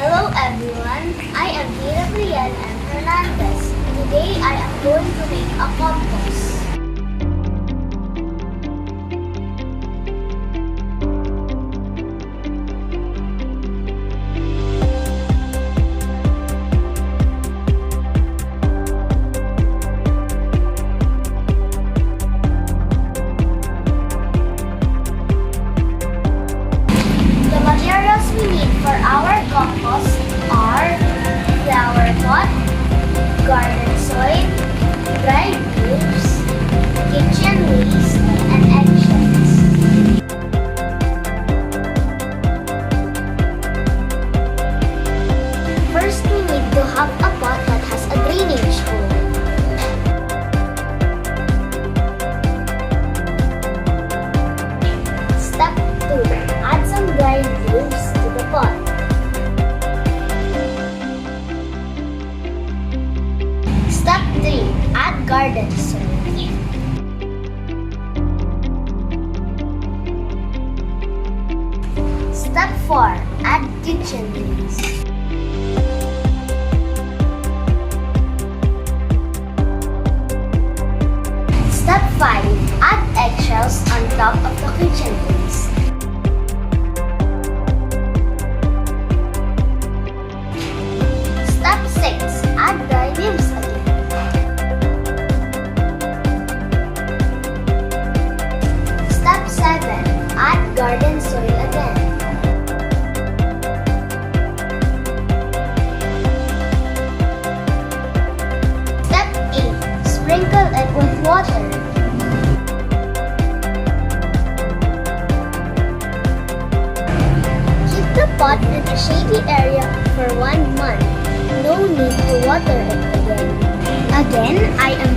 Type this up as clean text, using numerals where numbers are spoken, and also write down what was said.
Hello everyone, I am Keira and Hernandez. Today I am going to make a compost. The materials we need for our compost are flower pot, garden soil, dried leaves, kitchen waste, and eggshells. First, we need to have a pot that has a drainage hole. Step 2. Add some dried leaves to the pot. Step 3. Add garden soil. Step 4. Add kitchen waste. Step 5. Add eggshells on top of the kitchen waste. Step 6. Add dry leaves again. Step 7. Add garden soil again. Step 8. Sprinkle it with water. Keep the pot in a shady area for 1 month. No need to water it again. Again, I am